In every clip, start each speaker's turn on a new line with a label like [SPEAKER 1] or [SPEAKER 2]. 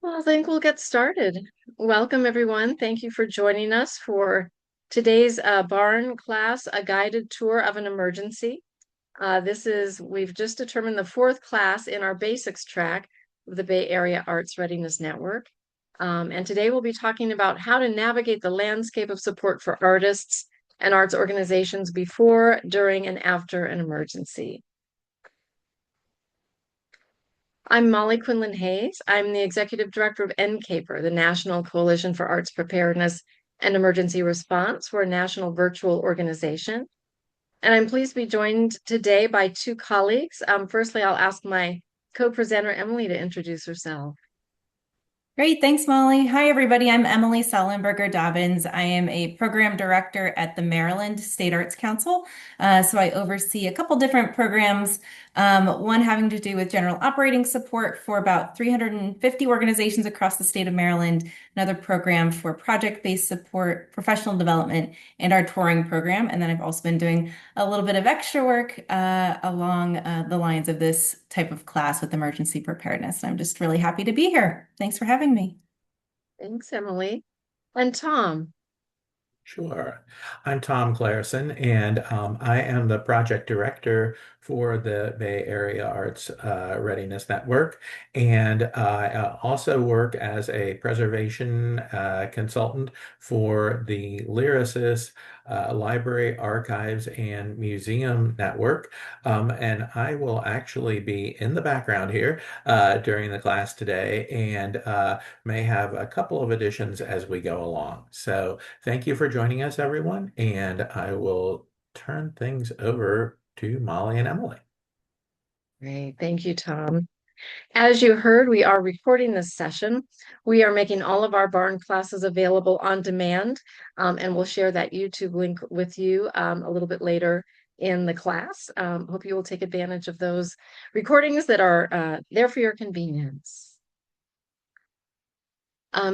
[SPEAKER 1] Well, I think we'll get started. Welcome, everyone. Thank you for joining us for today's BAARN class, A Guided Tour of an Emergency. We've just determined the fourth class in our basics track of the Bay Area Arts Readiness Network. And today we'll be talking about how to navigate the landscape of support for artists and arts organizations before, during, and after an emergency. I'm Molly Quinlan Hayes. I'm the Executive Director of NCAPER, the National Coalition for Arts Preparedness and Emergency Response. We're a national virtual organization. And I'm pleased to be joined today by two colleagues. Firstly, I'll ask my co-presenter, Emily, to introduce herself.
[SPEAKER 2] Great, thanks, Molly. Hi, everybody. I'm Emily Sullenberger Dobbins. I am a program director at the Maryland State Arts Council. So I oversee a couple different programs, one having to do with general operating support for about 350 organizations across the state of Maryland, another program for project-based support, professional development, and our touring program. And then I've also been doing a little bit of extra work along the lines of this type of class with emergency preparedness. I'm just really happy to be here. Thanks for having me.
[SPEAKER 1] Thanks, Emily. And Tom.
[SPEAKER 3] Sure. I'm Tom Clareson, and I am the project director for the Bay Area Arts Readiness Network. And I also work as a preservation consultant for the Lyricist Library, Archives, and Museum Network. And I will actually be in the background here during the class today and may have a couple of additions as we go along. So thank you for joining us, everyone, and I will turn things over to Molly and Emily.
[SPEAKER 1] Great. Thank you, Tom. As you heard, we are recording this session. We are making all of our BARN classes available on demand, and we'll share that YouTube link with you a little bit later in the class. Hope you will take advantage of those recordings that are there for your convenience.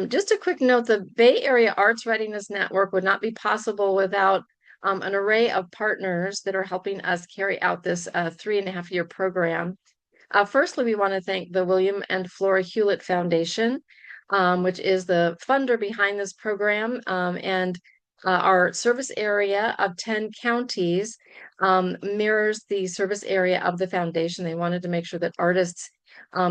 [SPEAKER 1] Just a quick note, the Bay Area Arts Readiness Network would not be possible without an array of partners that are helping us carry out this 3.5-year program. Firstly, we want to thank the William and Flora Hewlett Foundation, which is the funder behind this program, and our service area of 10 counties mirrors the service area of the foundation. They wanted to make sure that artists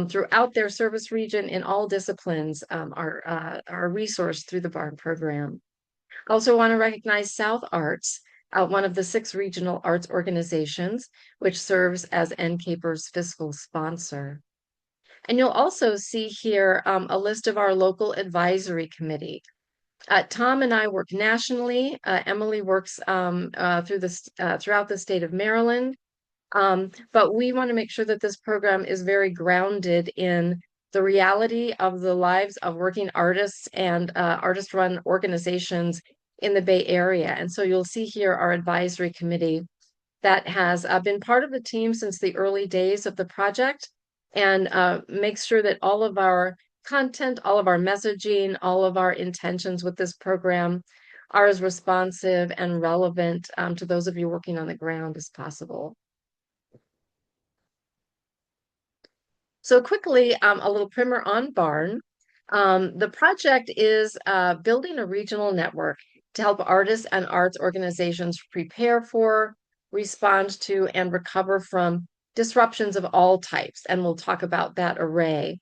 [SPEAKER 1] throughout their service region in all disciplines are a resource through the BARN program. I also want to recognize South Arts, one of the 6 regional arts organizations, which serves as NCAPER's fiscal sponsor. And you'll also see here a list of our local advisory committee. Tom and I work nationally. Emily works throughout the state of Maryland. But we want to make sure that this program is very grounded in the reality of the lives of working artists and artist-run organizations in the Bay Area. And so you'll see here our advisory committee that has been part of the team since the early days of the project and makes sure that all of our content, all of our messaging, all of our intentions with this program are as responsive and relevant to those of you working on the ground as possible. So quickly, a little primer on BARN. The project is building a regional network to help artists and arts organizations prepare for, respond to, and recover from disruptions of all types. And we'll talk about that array.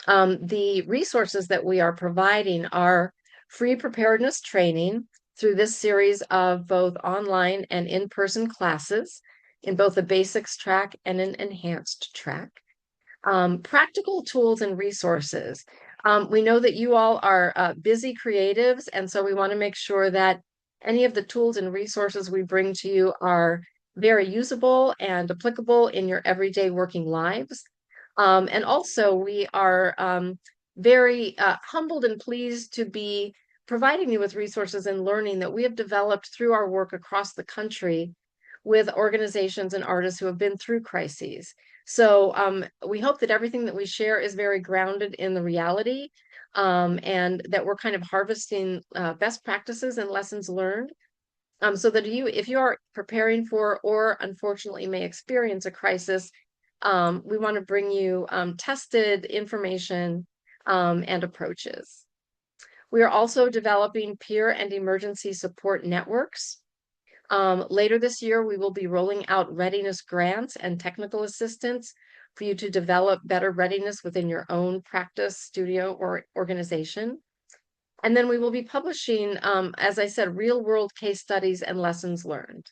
[SPEAKER 1] The resources that we are providing are free preparedness training through this series of both online and in-person classes in both the basics track and an enhanced track. Practical tools and resources. We know that you all are busy creatives, and so we want to make sure that any of the tools and resources we bring to you are very usable and applicable in your everyday working lives. And also, we are very humbled and pleased to be providing you with resources and learning that we have developed through our work across the country with organizations and artists who have been through crises. So we hope that everything that we share is very grounded in the reality and that we're kind of harvesting best practices and lessons learned so that if you are preparing for or unfortunately may experience a crisis, we want to bring you tested information and approaches. We are also developing peer and emergency support networks. Later this year, we will be rolling out readiness grants and technical assistance for you to develop better readiness within your own practice, studio, or organization. And then we will be publishing, as I said, real-world case studies and lessons learned.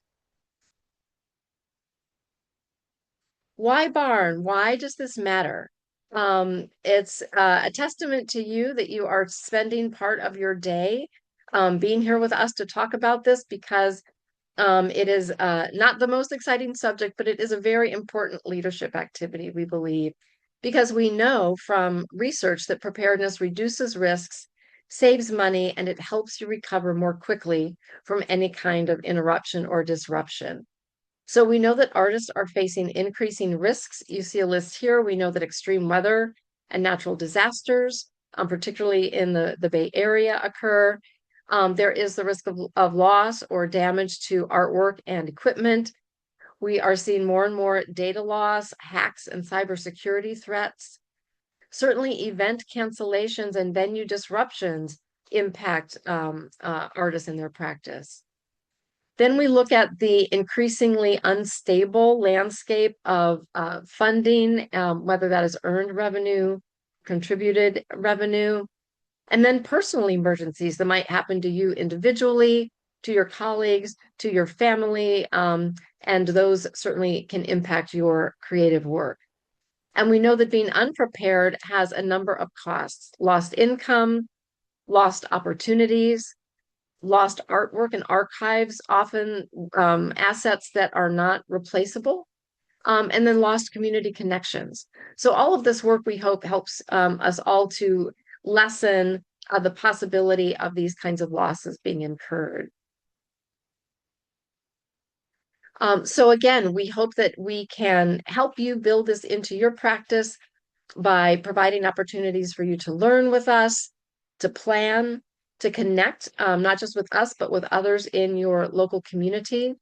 [SPEAKER 1] Why BAARN? Why does this matter? It's a testament to you that you are spending part of your day being here with us to talk about this, because it is not the most exciting subject, but it is a very important leadership activity, we believe, because we know from research that preparedness reduces risks, saves money, and it helps you recover more quickly from any kind of interruption or disruption. So we know that artists are facing increasing risks. You see a list here. We know that extreme weather and natural disasters, particularly in the Bay Area, occur. There is the risk of loss or damage to artwork and equipment. We are seeing more and more data loss, hacks, and cybersecurity threats. Certainly, event cancellations and venue disruptions impact artists in their practice. Then we look at the increasingly unstable landscape of funding, whether that is earned revenue, contributed revenue, and then personal emergencies that might happen to you individually, to your colleagues, to your family, and those certainly can impact your creative work. And we know that being unprepared has a number of costs: lost income, lost opportunities, lost artwork and archives, often assets that are not replaceable, and then lost community connections. So all of this work, we hope, helps us all to lessen the possibility of these kinds of losses being incurred. So again, we hope that we can help you build this into your practice by providing opportunities for you to learn with us, to plan, to connect, not just with us, but with others in your local community,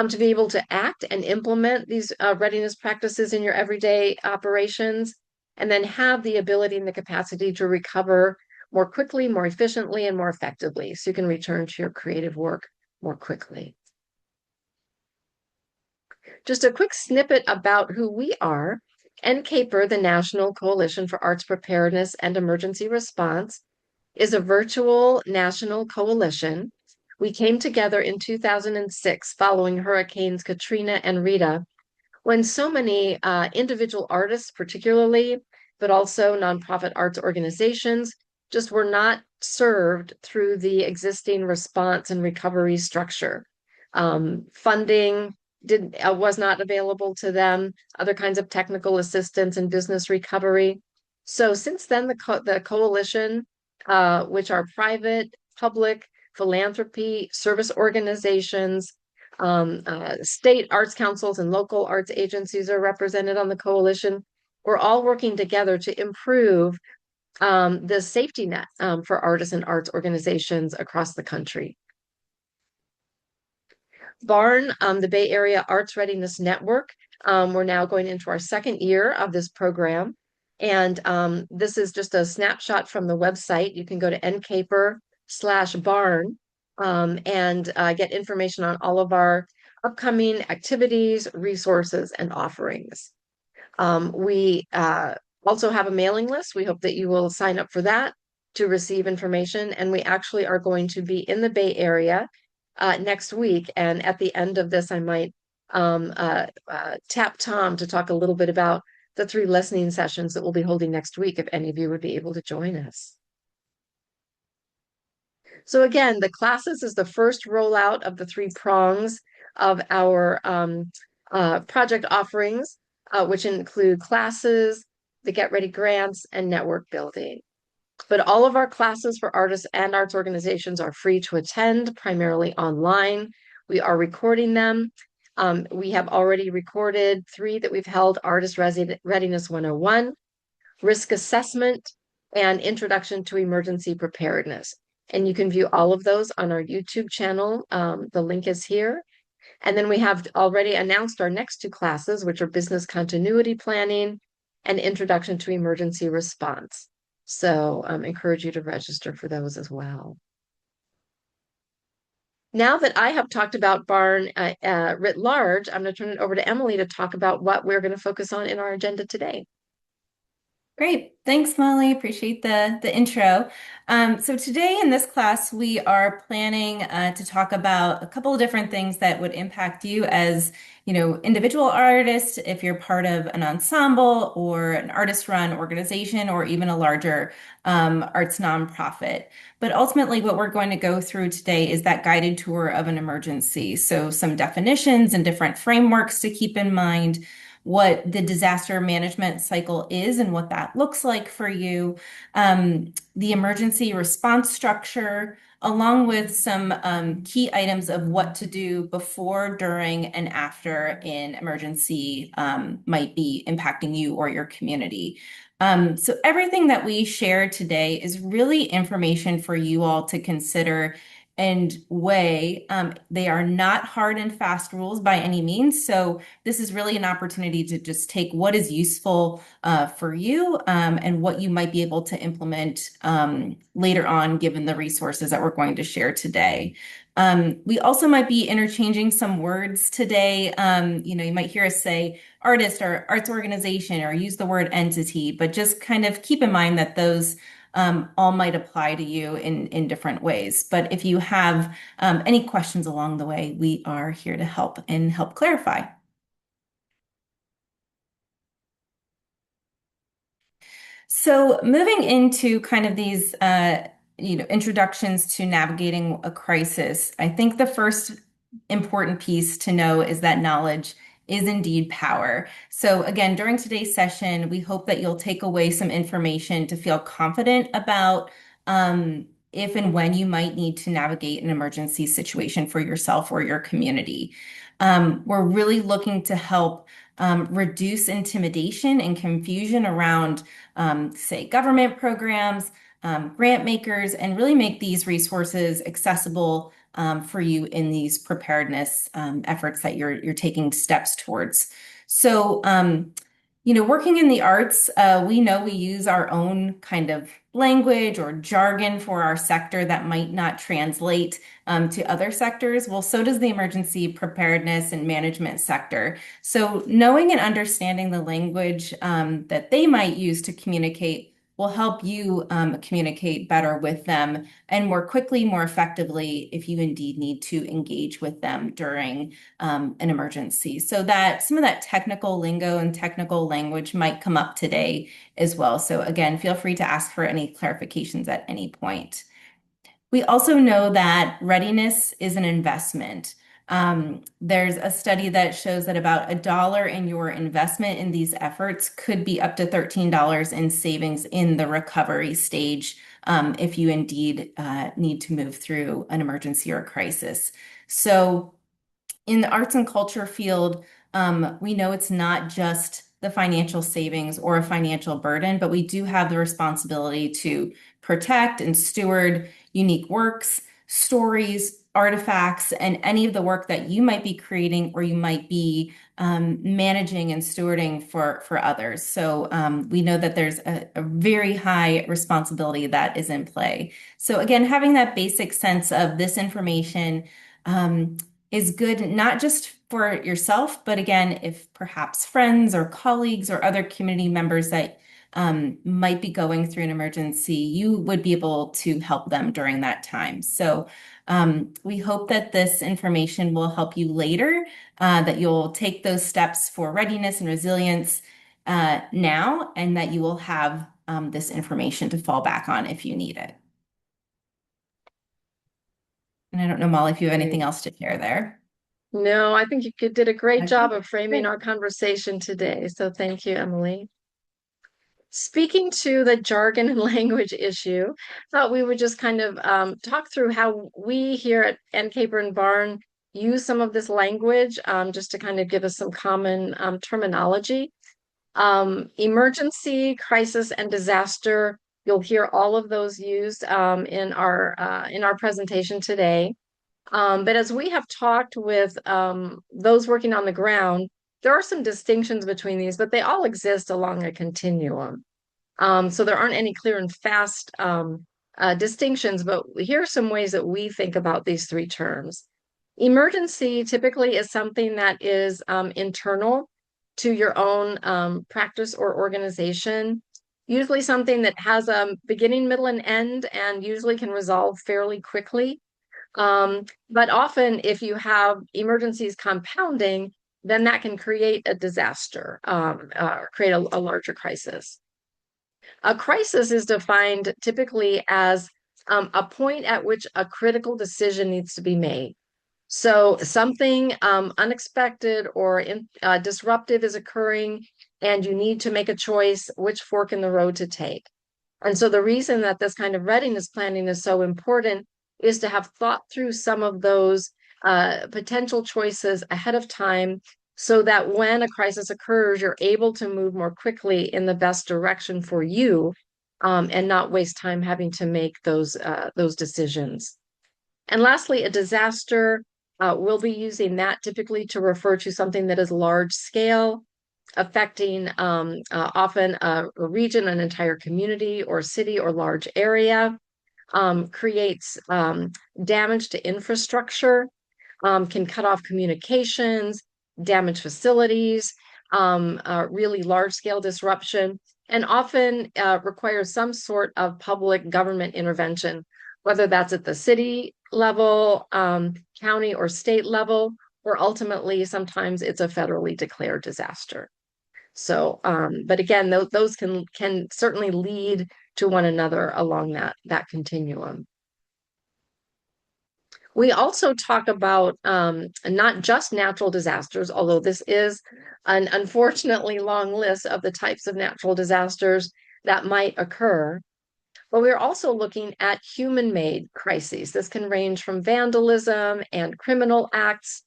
[SPEAKER 1] to be able to act and implement these readiness practices in your everyday operations, and then have the ability and the capacity to recover more quickly, more efficiently, and more effectively, so you can return to your creative work more quickly. Just a quick snippet about who we are. NCAPER, the National Coalition for Arts Preparedness and Emergency Response, is a virtual national coalition. We came together in 2006 following Hurricanes Katrina and Rita, when so many individual artists, particularly, but also nonprofit arts organizations, just were not served through the existing response and recovery structure. Funding was not available to them, other kinds of technical assistance and business recovery. So since then, the coalition, which are private, public, philanthropy, service organizations, state arts councils and local arts agencies are represented on the coalition. We're all working together to improve the safety net for artists and arts organizations across the country. BAARN, the Bay Area Arts Readiness Network, we're now going into our second year of this program. And this is just a snapshot from the website. You can go to ncaper/BAARN and get information on all of our upcoming activities, resources, and offerings. We also have a mailing list. We hope that you will sign up for that to receive information. And we actually are going to be in the Bay Area next week. And at the end of this, I might tap Tom to talk a little bit about the 3 listening sessions that we'll be holding next week, if any of you would be able to join us. So again, the classes is the first rollout of the 3 prongs of our project offerings, which include classes, the Get Ready grants, and network building. But all of our classes for artists and arts organizations are free to attend, primarily online. We are recording them. We have already recorded 3 that we've held: Artist Readiness 101, Risk Assessment, and Introduction to Emergency Preparedness. And you can view all of those on our YouTube channel. The link is here. And then we have already announced our next 2 classes, which are Business Continuity Planning and Introduction to Emergency Response. So encourage you to register for those as well. Now that I have talked about BAARN writ large, I'm going to turn it over to Emily to talk about what we're going to focus on in our agenda today.
[SPEAKER 2] Great. Thanks, Molly. Appreciate the intro. So today in this class, we are planning to talk about a couple of different things that would impact you as, individual artists, if you're part of an ensemble or an artist-run organization or even a larger arts nonprofit. But ultimately, what we're going to go through today is that guided tour of an emergency. So some definitions and different frameworks to keep in mind, what the disaster management cycle is and what that looks like for you, the emergency response structure, along with some key items of what to do before, during, and after an emergency might be impacting you or your community. So everything that we share today is really information for you all to consider and weigh. They are not hard and fast rules by any means. So this is really an opportunity to just take what is useful for you and what you might be able to implement later on, given the resources that we're going to share today. We also might be interchanging some words today. You might hear us say artist or arts organization or use the word entity, but just kind of keep in mind that those all might apply to you in different ways. But if you have any questions along the way, we are here to help and help clarify. So moving into kind of these introductions to navigating a crisis, I think the first important piece to know is that knowledge is indeed power. So again, during today's session, we hope that you'll take away some information to feel confident about if and when you might need to navigate an emergency situation for yourself or your community. We're really looking to help reduce intimidation and confusion around, say, government programs, grant makers, and really make these resources accessible for you in these preparedness efforts that you're taking steps towards. So, working in the arts, we know we use our own kind of language or jargon for our sector that might not translate to other sectors. Well, so does the emergency preparedness and management sector. So knowing and understanding the language that they might use to communicate will help you communicate better with them and more quickly, more effectively, if you indeed need to engage with them during an emergency. So that some of that technical lingo and technical language might come up today as well. So again, feel free to ask for any clarifications at any point. We also know that readiness is an investment. There's a study that shows that about $1 in your investment in these efforts could be up to $13 in savings in the recovery stage if you indeed need to move through an emergency or a crisis. So in the arts and culture field, we know it's not just the financial savings or a financial burden, but we do have the responsibility to protect and steward unique works, stories, artifacts, and any of the work that you might be creating or you might be managing and stewarding for others. So we know that there's a very high responsibility that is in play. So again, having that basic sense of this information is good, not just for yourself, but again, if perhaps friends or colleagues or other community members that might be going through an emergency, you would be able to help them during that time. So we hope that this information will help you later, that you'll take those steps for readiness and resilience now, and that you will have this information to fall back on if you need it. And I don't know, Molly, if you have anything else to share there.
[SPEAKER 1] No, I think you did a great
[SPEAKER 2] Okay,
[SPEAKER 1] job of framing
[SPEAKER 2] great.
[SPEAKER 1] our conversation today. So thank you, Emily. Speaking to the jargon and language issue, thought we would just kind of talk through how we here at NCAPER and BAARN use some of this language just to kind of give us some common terminology. Emergency, crisis, and disaster. You'll hear all of those used in our presentation today. But as we have talked with those working on the ground, there are some distinctions between these, but they all exist along a continuum. So there aren't any clear and fast distinctions, but here are some ways that we think about these three terms. Emergency typically is something that is internal to your own practice or organization, usually something that has a beginning, middle, and end, and usually can resolve fairly quickly. But often, if you have emergencies compounding, then that can create a disaster, or create a larger crisis. A crisis is defined typically as a point at which a critical decision needs to be made. So something unexpected or disruptive is occurring, and you need to make a choice which fork in the road to take. And so the reason that this kind of readiness planning is so important is to have thought through some of those potential choices ahead of time so that when a crisis occurs, you're able to move more quickly in the best direction for you, and not waste time having to make those decisions. And lastly, a disaster, we'll be using that typically to refer to something that is large scale, affecting often a region, an entire community or city or large area, creates damage to infrastructure, can cut off communications, damage facilities, really large scale disruption, and often requires some sort of public government intervention, whether that's at the city level, county or state level, or ultimately sometimes it's a federally declared disaster. So, but again, those can certainly lead to one another along that continuum. We also talk about not just natural disasters, although this is an unfortunately long list of the types of natural disasters that might occur, but we're also looking at human-made crises. This can range from vandalism and criminal acts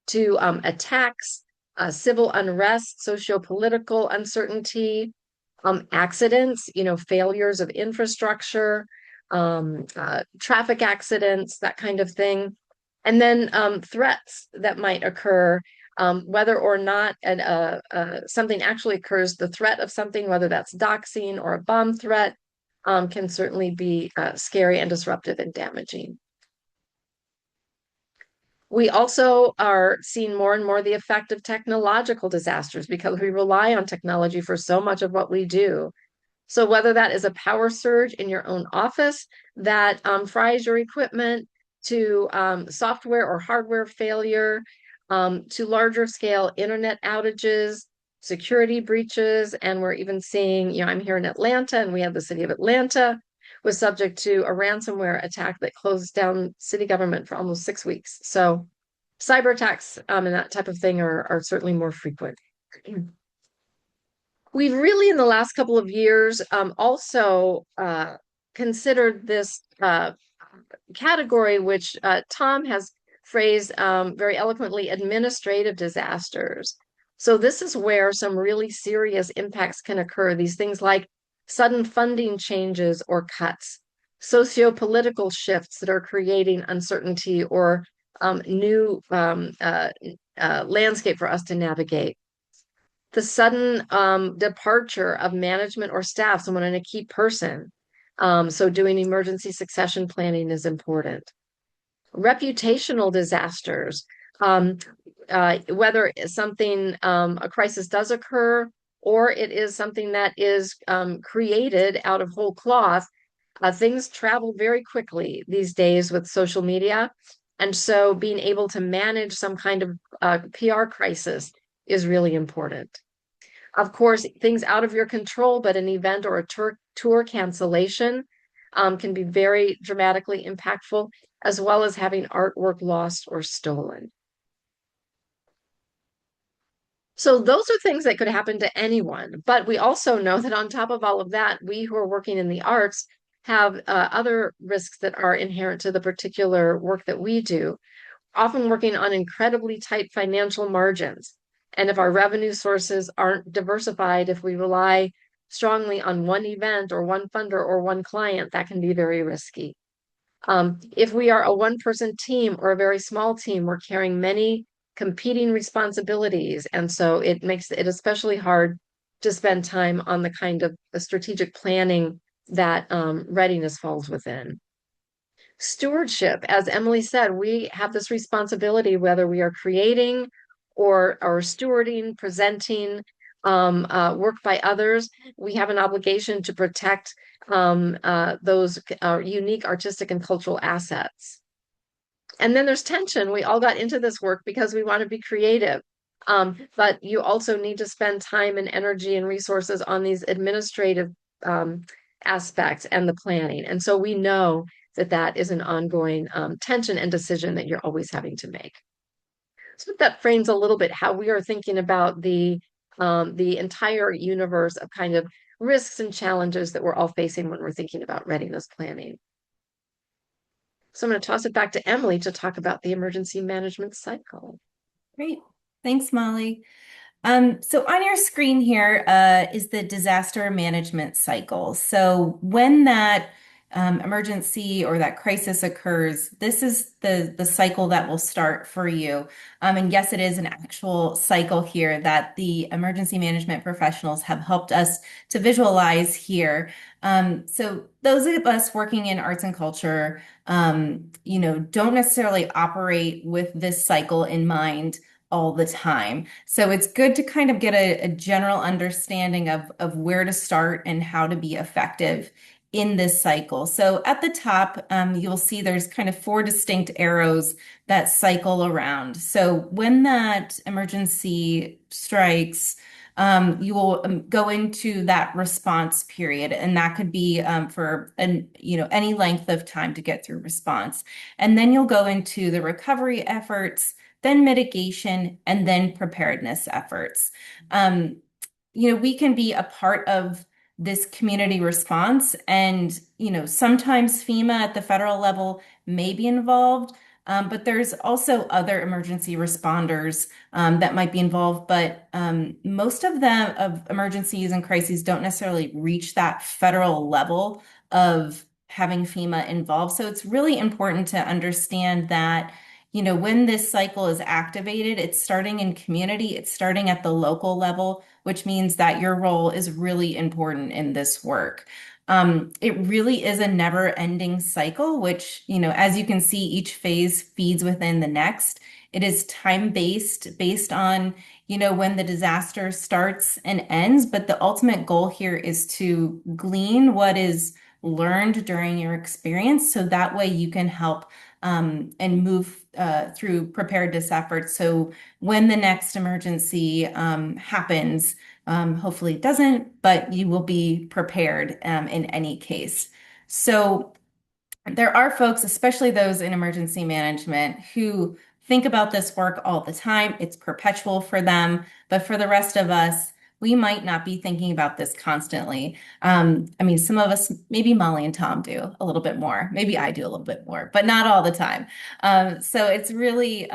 [SPEAKER 1] to attacks, civil unrest, socio-political uncertainty, accidents, failures of infrastructure, traffic accidents, that kind of thing. And then threats that might occur, whether or not something actually occurs, the threat of something, whether that's doxing or a bomb threat, can certainly be scary and disruptive and damaging. We also are seeing more and more the effect of technological disasters because we rely on technology for so much of what we do. So whether that is a power surge in your own office that fries your equipment, to software or hardware failure, to larger scale internet outages, security breaches, and we're even seeing, I'm here in Atlanta, and we have the city of Atlanta was subject to a ransomware attack that closed down city government for almost 6 weeks. So cyber attacks and that type of thing are certainly more frequent. We've really, in the last couple of years, also considered this category, which Tom has phrased very eloquently, administrative disasters. So this is where some really serious impacts can occur. These things like sudden funding changes or cuts, socio-political shifts that are creating uncertainty or new landscape for us to navigate. The sudden departure of management or staff, someone in a key person. So doing emergency succession planning is important. Reputational disasters, whether something, a crisis does occur, or it is something that is created out of whole cloth, things travel very quickly these days with social media. And so being able to manage some kind of PR crisis is really important. Of course, things out of your control, but an event or a tour cancellation can be very dramatically impactful, as well as having artwork lost or stolen. So those are things that could happen to anyone. But we also know that on top of all of that, we who are working in the arts have other risks that are inherent to the particular work that we do, often working on incredibly tight financial margins. And if our revenue sources aren't diversified, if we rely strongly on one event or one funder or one client, that can be very risky. If we are a one-person team or a very small team, we're carrying many competing responsibilities. And so it makes it especially hard to spend time on the kind of strategic planning that readiness falls within. Stewardship, as Emily said, we have this responsibility, whether we are creating or stewarding, presenting work by others, we have an obligation to protect those unique artistic and cultural assets. And then there's tension. We all got into this work because we want to be creative. But you also need to spend time and energy and resources on these administrative aspects and the planning. And so we know that that is an ongoing tension and decision that you're always having to make. So that frames a little bit how we are thinking about the entire universe of kind of risks and challenges that we're all facing when we're thinking about readiness planning. So I'm going to toss it back to Emily to talk about the emergency management cycle.
[SPEAKER 2] Great. Thanks, Molly. So on your screen here is the disaster management cycle. So when that emergency or that crisis occurs, this is the cycle that will start for you. And yes, it is an actual cycle here that the emergency management professionals have helped us to visualize here. So those of us working in arts and culture, don't necessarily operate with this cycle in mind all the time. So it's good to kind of get a general understanding of where to start and how to be effective in this cycle. So at the top, you'll see there's kind of 4 distinct arrows that cycle around. So when that emergency strikes, you will go into that response period, and that could be for any length of time to get through response. And then you'll go into the recovery efforts, then mitigation, and then preparedness efforts. We can be a part of this community response, and sometimes FEMA at the federal level may be involved, but there's also other emergency responders that might be involved, but most of them of emergencies and crises don't necessarily reach that federal level of having FEMA involved. So it's really important to understand that when this cycle is activated, it's starting in community, it's starting at the local level, which means that your role is really important in this work. It really is a never-ending cycle, which, as you can see, each phase feeds within the next. It is time-based, based on, when the disaster starts and ends, but the ultimate goal here is to glean what is learned during your experience, so that way you can help and move through preparedness efforts. So when the next emergency happens, hopefully it doesn't, but you will be prepared in any case. So there are folks, especially those in emergency management, who think about this work all the time. It's perpetual for them, but for the rest of us, we might not be thinking about this constantly. Some of us, maybe Molly and Tom do a little bit more. Maybe I do a little bit more, but not all the time. So it's really,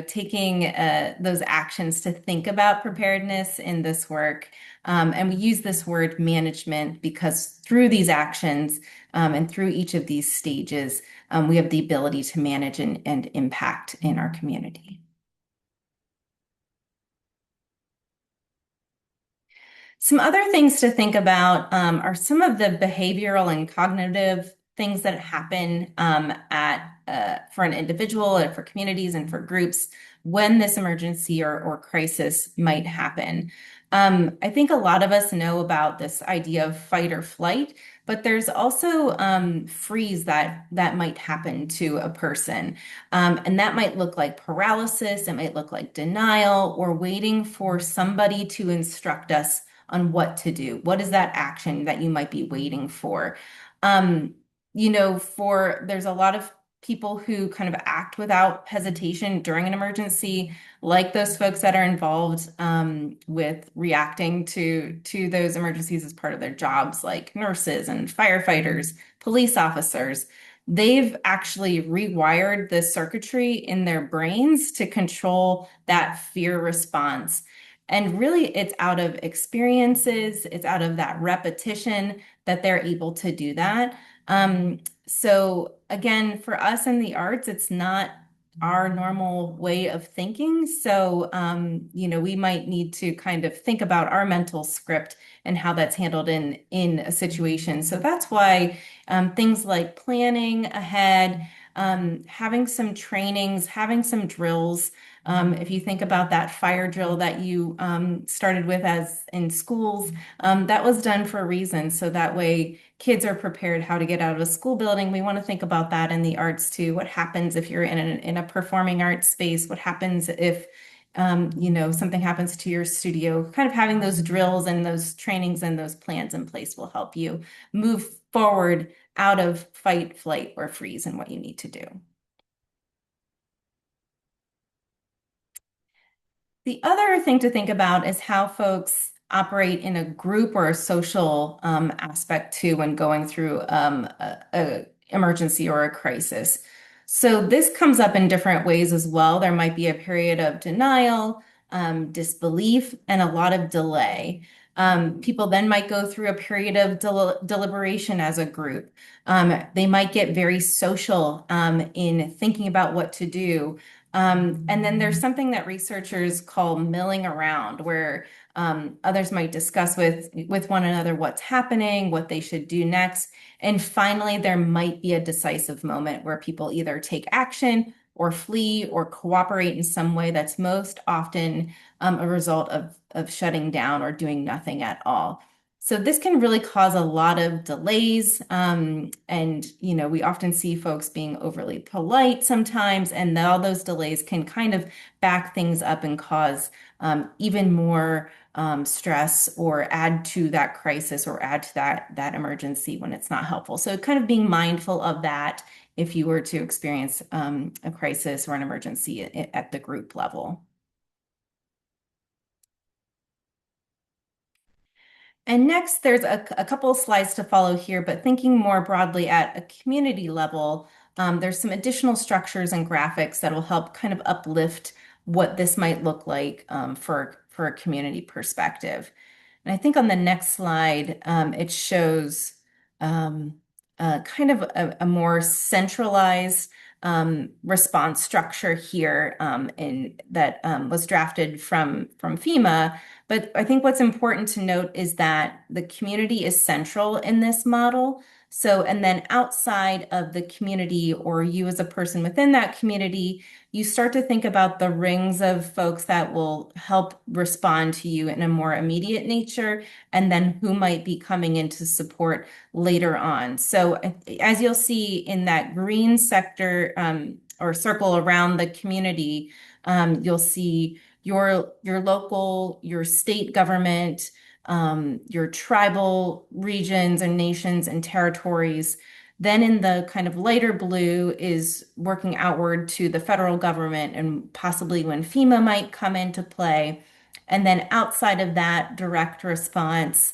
[SPEAKER 2] taking those actions to think about preparedness in this work. And we use this word management because through these actions and through each of these stages, we have the ability to manage and impact in our community. Some other things to think about are some of the behavioral and cognitive things that happen for an individual and for communities and for groups when this emergency or crisis might happen. I think a lot of us know about this idea of fight or flight, but there's also freeze that might happen to a person. And that might look like paralysis, it might look like denial, or waiting for somebody to instruct us on what to do. What is that action that you might be waiting for? There's a lot of people who kind of act without hesitation during an emergency, like those folks that are involved with reacting to those emergencies as part of their jobs, like nurses and firefighters, police officers. They've actually rewired the circuitry in their brains to control that fear response. And really, it's out of experiences, it's out of that repetition that they're able to do that. So again, for us in the arts, it's not our normal way of thinking. So, we might need to kind of think about our mental script and how that's handled in a situation. So that's why things like planning ahead, having some trainings, having some drills. If you think about that fire drill that you started with as in schools, that was done for a reason. So that way kids are prepared how to get out of a school building. We want to think about that in the arts too. What happens if you're in a performing arts space? What happens if something happens to your studio? Kind of having those drills and those trainings and those plans in place will help you move forward out of fight, flight, or freeze and what you need to do. The other thing to think about is how folks operate in a group or a social aspect too when going through a emergency or a crisis. So this comes up in different ways as well. There might be a period of denial, disbelief, and a lot of delay. People then might go through a period of deliberation as a group. They might get very social in thinking about what to do. And then there's something that researchers call milling around, where others might discuss with one another what's happening, what they should do next. And finally, there might be a decisive moment where people either take action or flee or cooperate in some way that's most often a result of shutting down or doing nothing at all. So this can really cause a lot of delays. And, we often see folks being overly polite sometimes, and all those delays can kind of back things up and cause even more stress or add to that crisis or add to that emergency when it's not helpful. So kind of being mindful of that if you were to experience a crisis or an emergency at the group level. And next, there's a couple of slides to follow here, but thinking more broadly at a community level, there's some additional structures and graphics that will help kind of uplift what this might look like for a community perspective. And I think on the next slide, it shows kind of a more centralized response structure here that was drafted from FEMA. But I think what's important to note is that the community is central in this model. So, and then outside of the community, or you as a person within that community, you start to think about the rings of folks that will help respond to you in a more immediate nature, and then who might be coming in to support later on. So, as you'll see in that green sector or circle around the community, you'll see your local, your state government, your tribal regions and nations and territories. Then in the kind of lighter blue is working outward to the federal government and possibly when FEMA might come into play. And then outside of that direct response,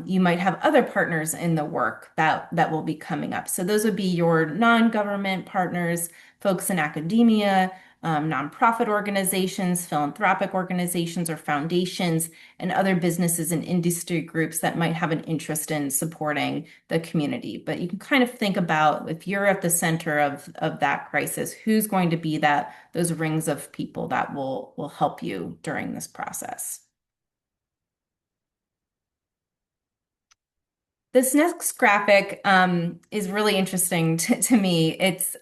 [SPEAKER 2] you might have other partners in the work that will be coming up. So those would be your non-government partners, folks in academia, nonprofit organizations, philanthropic organizations or foundations, and other businesses and industry groups that might have an interest in supporting the community. But you can kind of think about if you're at the center of that crisis, who's going to be those rings of people that will help you during this process. This next graphic is really interesting to me. It's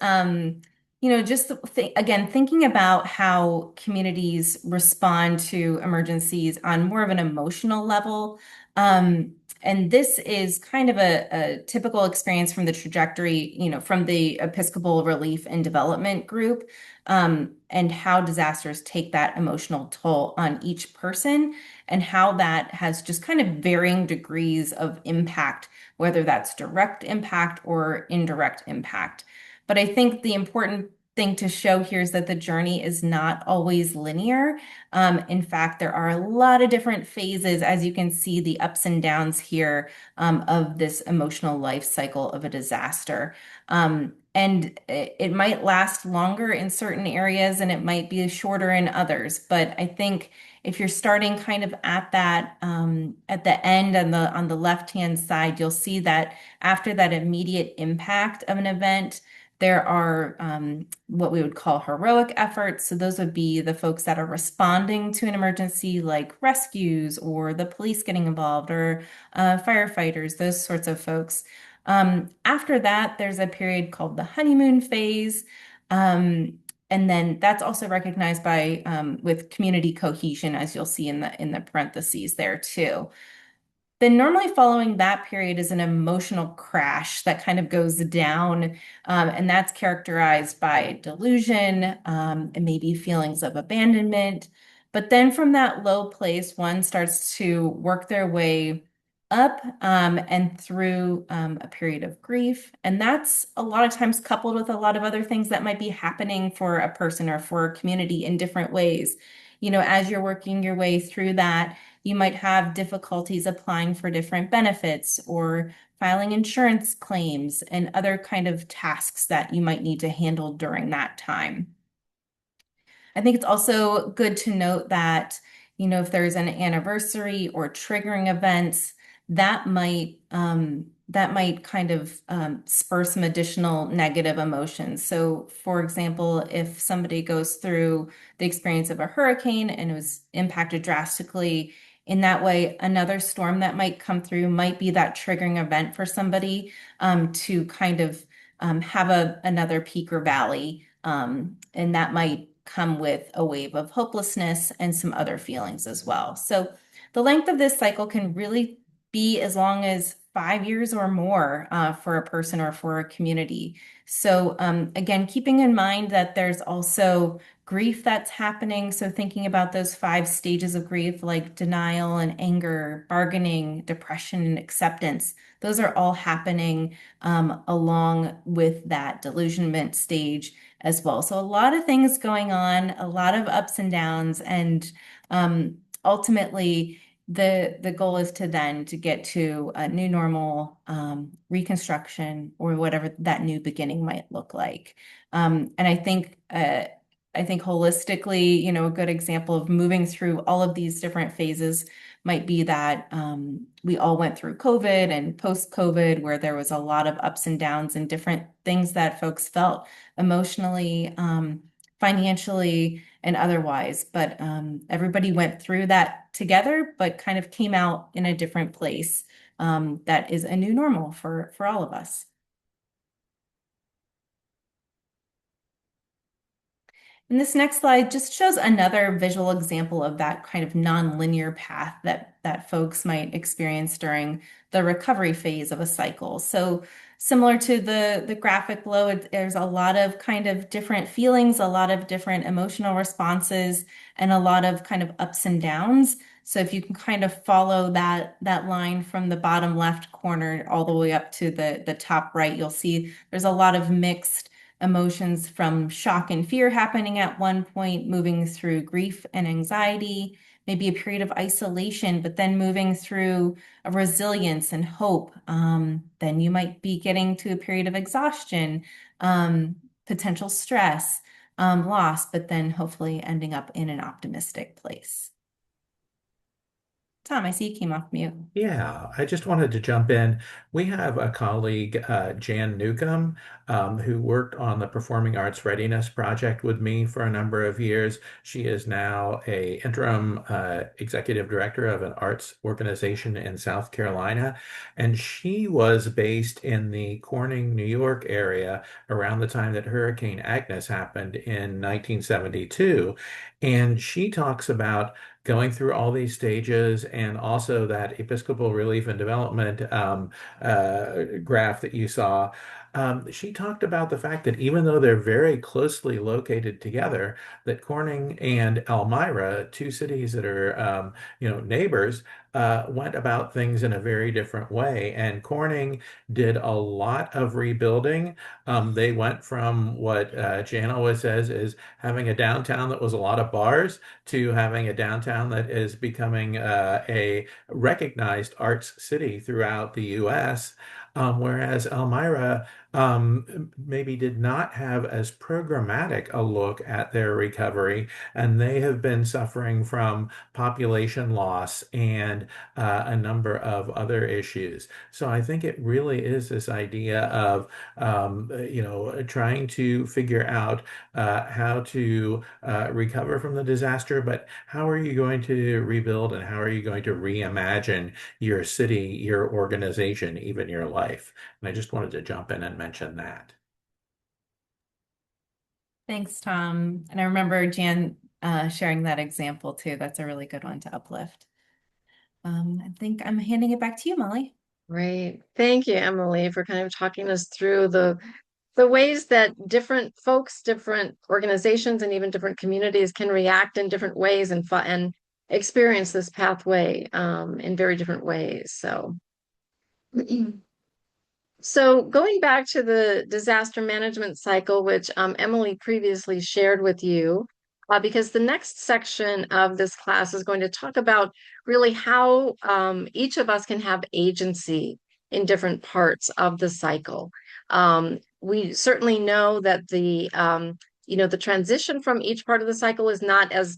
[SPEAKER 2] just again thinking about how communities respond to emergencies on more of an emotional level. And this is kind of a typical experience from the trajectory, from the Episcopal Relief and Development Group, and how disasters take that emotional toll on each person, and how that has just kind of varying degrees of impact, whether that's direct impact or indirect impact. But I think the important thing to show here is that the journey is not always linear. In fact, there are a lot of different phases, as you can see, the ups and downs here of this emotional life cycle of a disaster. And it might last longer in certain areas and it might be shorter in others. But I think if you're starting kind of at that at the end on the left-hand side, you'll see that after that immediate impact of an event, There are what we would call heroic efforts. So those would be the folks that are responding to an emergency, like rescues or the police getting involved or firefighters, those sorts of folks. After that, there's a period called the honeymoon phase. And then that's also recognized by with community cohesion, as you'll see in the parentheses there too. Then normally following that period is an emotional crash that kind of goes down, and that's characterized by delusion and maybe feelings of abandonment. But then from that low place, one starts to work their way up and through a period of grief. And that's a lot of times coupled with a lot of other things that might be happening for a person or for a community in different ways. You know, as you're working your way through that, you might have difficulties applying for different benefits or filing insurance claims and other kind of tasks that you might need to handle during that time. I think it's also good to note that, you know, if there's an anniversary or triggering events, that might kind of spur some additional negative emotions. So, for example, if somebody goes through the experience of a hurricane and it was impacted drastically, in that way, another storm that might come through might be that triggering event for somebody to kind of have another peak or valley, and that might come with a wave of hopelessness and some other feelings as well. So the length of this cycle can really be as long as 5 years or more for a person or for a community. So again, keeping in mind that there's also grief that's happening. So thinking about those 5 stages of grief, like denial and anger, bargaining, depression, and acceptance, those are all happening along with that delusionment stage as well. So a lot of things going on, a lot of ups and downs, and ultimately the goal is to then to get to a new normal, reconstruction, or whatever that new beginning might look like. And I think holistically, you know, a good example of moving through all of these different phases might be that we all went through COVID and post-COVID, where there was a lot of ups and downs and different things that folks felt emotionally, financially, and otherwise. But everybody went through that together, but kind of came out in a different place. That is a new normal for all of us. And this next slide just shows another visual example of that kind of nonlinear path that folks might experience during the recovery phase of a cycle. So similar to the graphic below, there's a lot of kind of different feelings, a lot of different emotional responses, and a lot of kind of ups and downs. So if you can kind of follow that line from the bottom left corner all the way up to the top right, you'll see there's a lot of mixed emotions, from shock and fear happening at one point, moving through grief and anxiety, maybe a period of isolation, but then moving through a resilience and hope. Then you might be getting to a period of exhaustion, potential stress, loss, but then hopefully ending up in an optimistic place. Tom, I see you came off mute.
[SPEAKER 3] Yeah, I just wanted to jump in. We have a colleague, Jan Newcomb, who worked on the Performing Arts Readiness Project with me for a number of years. She is now a interim executive director of an arts organization in South Carolina, and she was based in the Corning, New York area around the time that Hurricane Agnes happened in 1972. And she talks about going through all these stages, and also that Episcopal Relief and Development graph that you saw. She talked about the fact that even though they're very closely located together, that Corning and Elmira, two cities that are neighbors, went about things in a very different way. And Corning did a lot of rebuilding. They went from what Jan always says is having a downtown that was a lot of bars to having a downtown that is becoming a recognized arts city throughout the U.S. Whereas Elmira maybe did not have as programmatic a look at their recovery, and they have been suffering from population loss and a number of other issues. So I think it really is this idea of, trying to figure out how to recover from the disaster, but how are you going to rebuild and how are you going to reimagine your city, your organization, even your life? And I just wanted to jump in and mention that.
[SPEAKER 2] Thanks, Tom. And I remember Jan sharing that example too. That's a really good one to uplift. I think I'm handing it back to you, Molly.
[SPEAKER 1] Great. Thank you, Emily, for kind of talking us through the ways that different folks, different organizations, and even different communities can react in different ways and experience this pathway in very different ways. So So going back to the disaster management cycle, which Emily previously shared with you, because the next section of this class is going to talk about really how each of us can have agency in different parts of the cycle. We certainly know that the transition from each part of the cycle is not as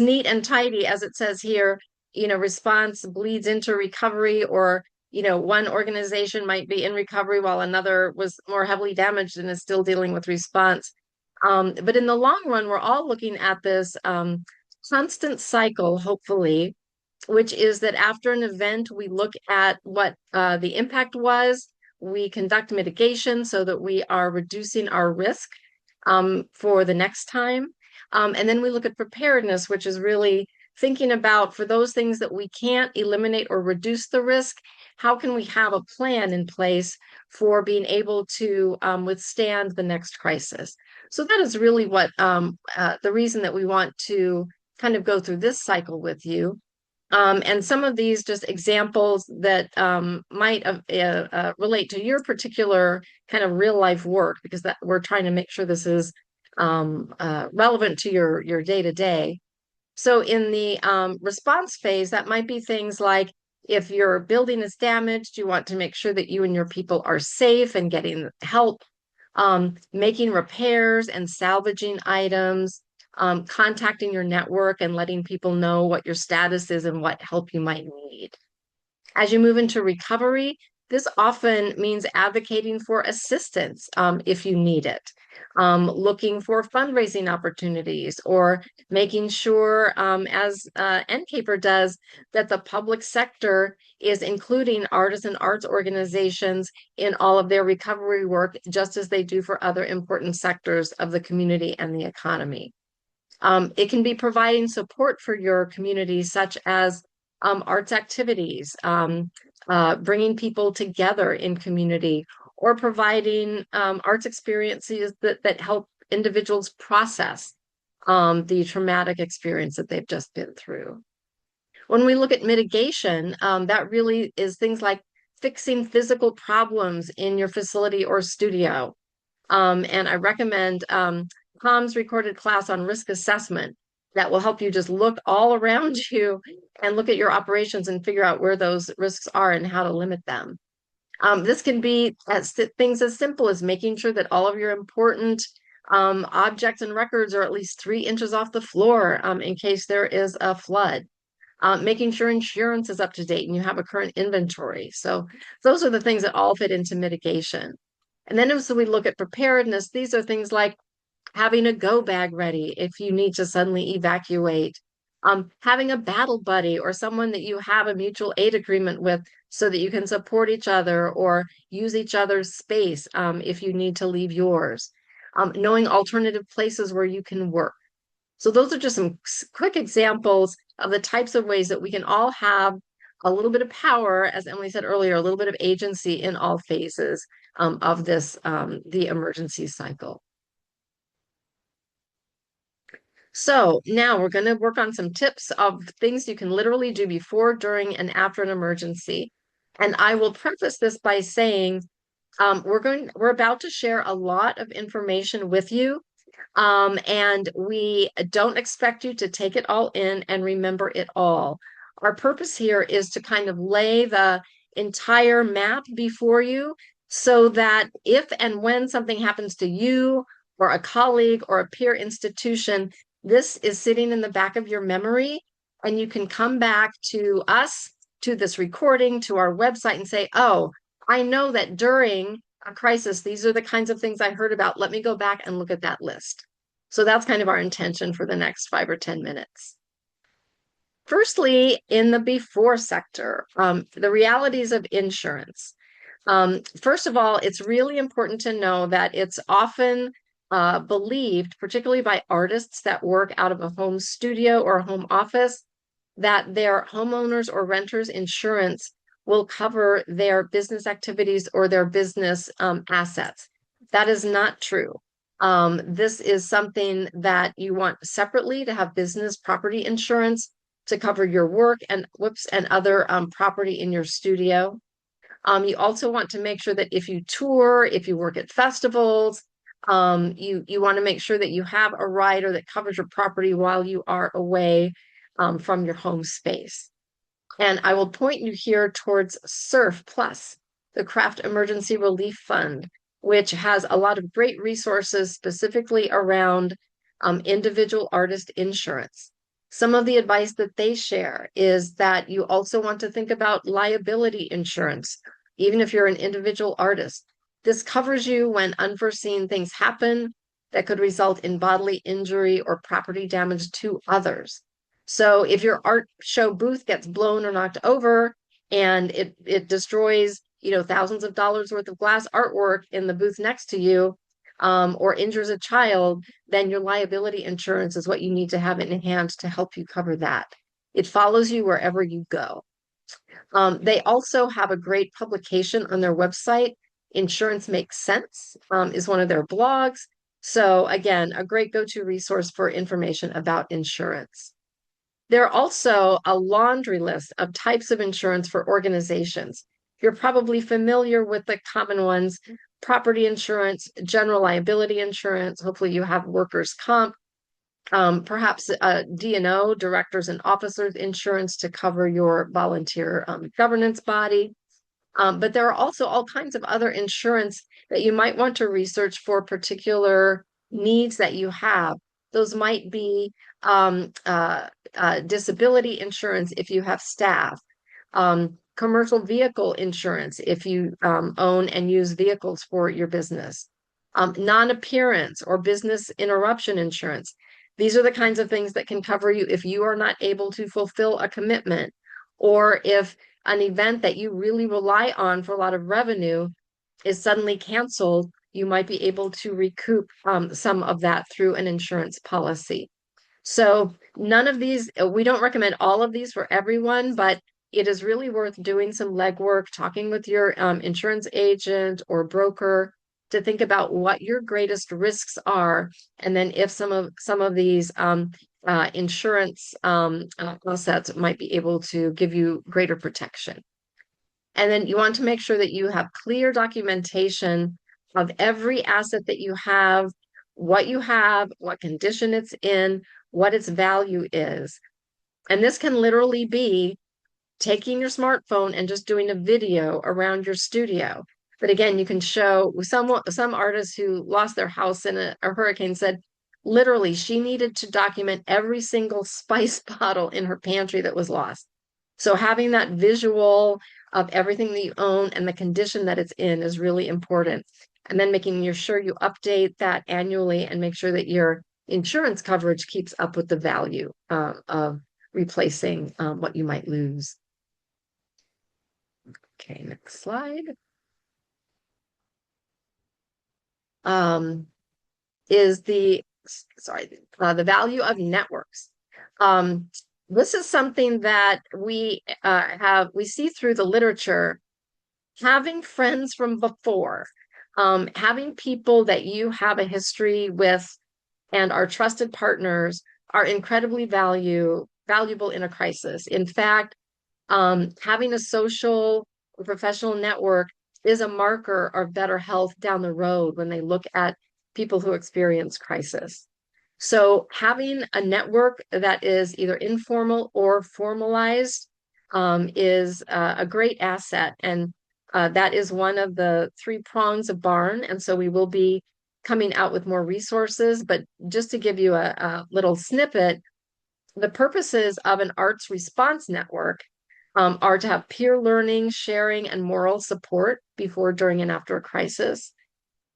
[SPEAKER 1] neat and tidy as it says here. Response bleeds into recovery, or one organization might be in recovery while another was more heavily damaged and is still dealing with response. But in the long run, we're all looking at this constant cycle, hopefully, which is that after an event, we look at what the impact was. We conduct mitigation so that we are reducing our risk for the next time. And then we look at preparedness, which is really thinking about, for those things that we can't eliminate or reduce the risk, how can we have a plan in place for being able to withstand the next crisis? So that is really what the reason that we want to kind of go through this cycle with you. And some of these just examples that might relate to your particular kind of real life work, because that we're trying to make sure this is relevant to your day to day. So in the response phase, that might be things like, if your building is damaged, you want to make sure that you and your people are safe and getting help, making repairs and salvaging items, contacting your network and letting people know what your status is and what help you might need. As you move into recovery, this often means advocating for assistance if you need it, looking for fundraising opportunities, or making sure, as NCAPER does, that the public sector is including artists and arts organizations in all of their recovery work, just as they do for other important sectors of the community and the economy. It can be providing support for your community, such as arts activities, bringing people together in community, or providing arts experiences that help individuals process the traumatic experience that they've just been through. When we look at mitigation, that really is things like fixing physical problems in your facility or studio. And I recommend Tom's recorded class on risk assessment that will help you just look all around you and look at your operations and figure out where those risks are and how to limit them. This can be things as simple as making sure that all of your important objects and records are at least 3 inches off the floor in case there is a flood. Making sure insurance is up to date and you have a current inventory. So those are the things that all fit into mitigation. And then as we look at preparedness, these are things like having a go bag ready if you need to suddenly evacuate, having a battle buddy or someone that you have a mutual aid agreement with so that you can support each other or use each other's space if you need to leave yours, knowing alternative places where you can work. So those are just some quick examples of the types of ways that we can all have a little bit of power, as Emily said earlier, a little bit of agency in all phases of this, the emergency cycle. So now we're going to work on some tips of things you can literally do before, during, and after an emergency. And I will preface this by saying we're about to share a lot of information with you. And we don't expect you to take it all in and remember it all. Our purpose here is to kind of lay the entire map before you so that if and when something happens to you or a colleague or a peer institution, this is sitting in the back of your memory, and you can come back to us, to this recording, to our website, and say, oh, I know that during a crisis, these are the kinds of things I heard about. Let me go back and look at that list. So that's kind of our intention for the next 5 or 10 minutes. Firstly, in the before sector, the realities of insurance. First of all, it's really important to know that it's often believed, particularly by artists that work out of a home studio or a home office, that their homeowners or renters insurance will cover their business activities or their business assets. That is not true. This is something that you want separately to have business property insurance to cover your work and other property in your studio. You also want to make sure that if you tour, if you work at festivals, you want to make sure that you have a rider that covers your property while you are away from your home space. And I will point you here towards SURF Plus, the Craft Emergency Relief Fund, which has a lot of great resources specifically around individual artist insurance. Some of the advice that they share is that you also want to think about liability insurance, even if you're an individual artist. This covers you when unforeseen things happen that could result in bodily injury or property damage to others. So if your art show booth gets blown or knocked over and it destroys, thousands of dollars worth of glass artwork in the booth next to you, or injures a child, then your liability insurance is what you need to have in hand to help you cover that. It follows you wherever you go. They also have a great publication on their website. Insurance Makes Sense is one of their blogs. So again, a great go-to resource for information about insurance. There are also a laundry list of types of insurance for organizations. You're probably familiar with the common ones: property insurance, general liability insurance. Hopefully you have workers' comp, perhaps D&O, directors and officers insurance, to cover your volunteer governance body. But there are also all kinds of other insurance that you might want to research for particular needs that you have. Those might be disability insurance if you have staff, commercial vehicle insurance if you own and use vehicles for your business, non-appearance or business interruption insurance. These are the kinds of things that can cover you if you are not able to fulfill a commitment, or if an event that you really rely on for a lot of revenue is suddenly canceled. You might be able to recoup some of that through an insurance policy. So none of these, we don't recommend all of these for everyone, but it is really worth doing some legwork, talking with your insurance agent or broker to think about what your greatest risks are, and then if some of these insurance assets might be able to give you greater protection. And then you want to make sure that you have clear documentation of every asset that you have, what condition it's in, what its value is. And this can literally be taking your smartphone and just doing a video around your studio. But again, you can show some artists who lost their house in a hurricane said, literally, she needed to document every single spice bottle in her pantry that was lost. So having that visual of everything that you own and the condition that it's in is really important. And then making sure you update that annually and make sure that your insurance coverage keeps up with the value of replacing what you might lose. Okay, next slide. Is the value of networks. This is something that we see through the literature. Having friends from before, having people that you have a history with and are trusted partners are incredibly valuable in a crisis. In fact, having a social or professional network is a marker of better health down the road when they look at people who experience crisis. So having a network that is either informal or formalized is a great asset. And That is one of the three prongs of BAARN, and so we will be coming out with more resources. But just to give you a little snippet, the purposes of an arts response network are to have peer learning, sharing, and moral support before, during, and after a crisis.